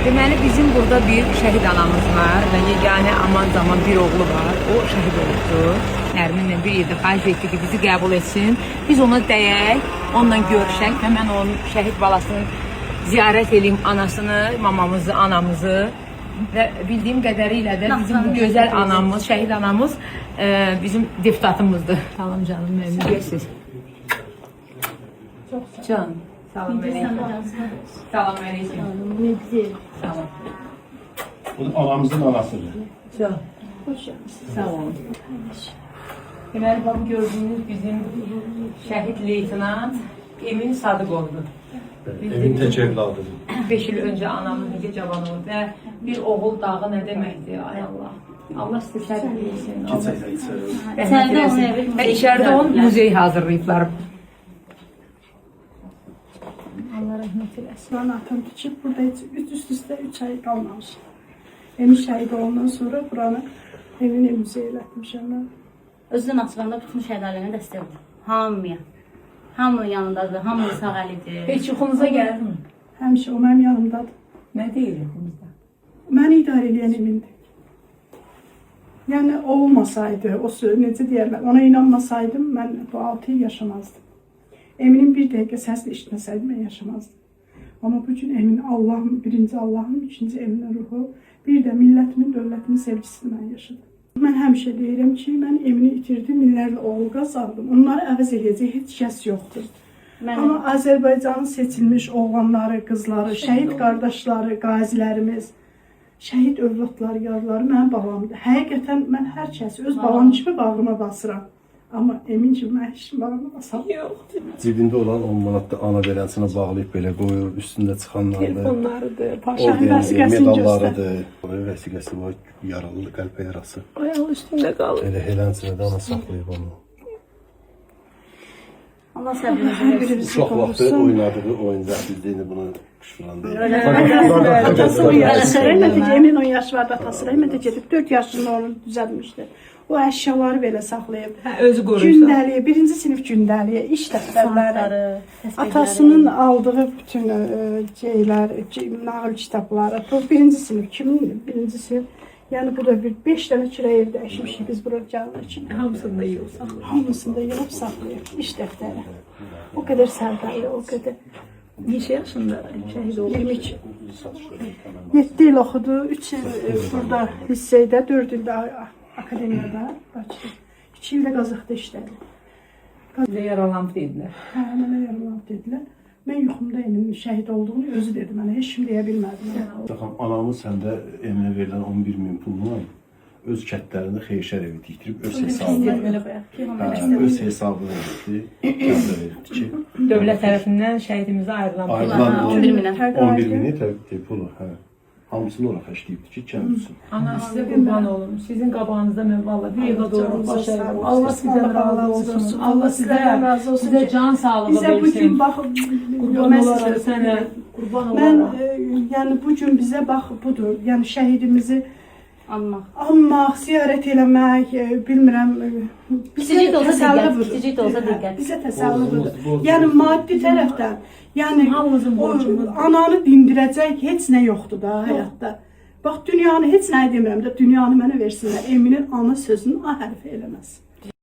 Deməli bizim burada bir şəhid anamız var və yeganə aman zaman bir oğlu var. O şəhid oldu. Nərminlə bir yerdə xahiş etdi ki, bizi qəbul etsin. Biz ona dəyək, onunla görüşək və mən onun şəhid balasını ziyarət edeyim, anasını, mamamızı, anamızı və bildiyim qədərilə də bizim bu gözəl anamız, şəhid anamız bizim deputatımızdır. Salam canım, mənim görürsünüz. Can. Salam aleyküm. Salam aleyküm. Salam. Bu anamızın anasıdır. Can. Sağ olun. Deməli, bu gördüyünüz bizim şəhid leytenant Emin Sadıqoğlu'dur. Emin tək evladıdır. 5 il öncə anamın necə cavan oldu və bir oğul dağı nə deməkdir? Ay Allah. Allah sizə səbir versin. Allah rəhmət eləsin. Və içəridə onun muzey hazırlayıblar. Allah rəhmət eləsin. Mən atam düşüb burada üst-üstə 3 ay qalmamışım. Emin şəhid olandan sonra buranı evini müzeyə elətmişəm mən. Özünün açığında bütün şəhidlərinə dəstək oldu. Hamıya. Hamının yanındadır, hamının sağ əlidir. Heç yuxunuza gəldi mi? Həmişə o mənim yanımdadır. Nə deyir yuxunuzda? Məni idarə edən Emindir. Yəni o olmasaydı, o söz necə deyərlər, ona inanmasaydım mən bu 6 il yaşamazdım. Eminin bir dəqiqə səsini eşitməsəydim mən yaşamazdım. Amma bu gün Emin Allahın, birinci Allahın, ikinci Eminin ruhu, bir də millətimin, dövlətimin sevgisini mən yaşadım. Mən həmişə deyirəm ki, mən Emini itirdim, minlərlə oğul qazandım. Onları əvəz edəcək heç kəs yoxdur. Amma Azərbaycanın seçilmiş oğlanları, qızları, şəhid qardaşları, qazilərimiz, şəhid övladları, yarları mənim balamdır. Həqiqətən mən hər kəsi öz balam kimi bağrıma basıram. Amma Emin kimi mən heç bağrıma basam. Yoxdur. Cibində olan 10 manatda ana beləsinə bağlayıb belə qoyur, üstündə çıxanlardır. Telefonlarıdır, paşanın vəsiqəsini göstər. Medallarıdır, vəsiqəsi var, yaralı, qəlpə yarası. Ayağı üstündə qalır. Elə helənsinə də ana saxlayıb onu. Allah səbrinizi versin. Uşaq vaxtı oynadığı oyuncaq bizdə indi bunu qışqırandı. Atası 10 yaşı, rəhmətə Emin 10 yaşı vardı, atası rəhmətə gedib 4 yaşında onu düzəlmişdi. O əşyaları belə saxlayıb. Özü qoruyursa. Gündəliyə, birinci sinif gündəliyə, iş dəftərləri, atasının aldığı bütün şeylər, nağıl kitabları, bu birinci sinif, kimin birinci sinif? Yəni bu da bir 5 dənə kürə ev dəyişmişik biz bura gəlmək üçün. Hamısını da yığıb saxlayıb. Hamısını da yığıb saxlayıb, iş dəftəri. O qədər sərdarlı, o qədər. Neçə yaşında şəhid oldu? 22. 7 il oxudu, 3 il burada liseydə, 4 ildə akademiyada Bakıda. 2 ildə Qazaxda işlədi. Bizə yaralanıb dedilər. Hə, mənə yaralanıb dedilər. Mən yuxumda Eminin şəhid olduğunu özü dedi mənə, heç kim deyə bilmədim. Anamız səndə Eminə verilən 11.000 pulla öz kətlərində xeyirşər evi tikdirib öz hesabını öz hesabını verdi ki, Dövlət tərəfindən şəhidimizə ayrılan ayrılan 11.000 pulu, hə. Hamısını ora xərcləyibdi ki, kəndisi. Ana sizə qurban olum. Sizin qabağınızda mən vallahi bir yılda doğru başarılı. Allah sizdən razı olsun. Allah sizə can sağlığı versin. Bizə bu gün bax, qurban olaraq sənə, qurban mən olaraq. yəni bu gün bizə bax budur. Yəni şəhidimizi anmaq, ziyarət eləmək, bilmirəm. Bizə təsəlli budur. Bizə təsəlli budur. Yəni maddi tərəfdən, yəni Hamımızın borcumuz. ananı dindirəcək heç nə yoxdur da həyatda. Bax dünyanı heç nə demirəm də, dünyanı mənə versinlər. Eminin ana sözünün A hərfi eləməz.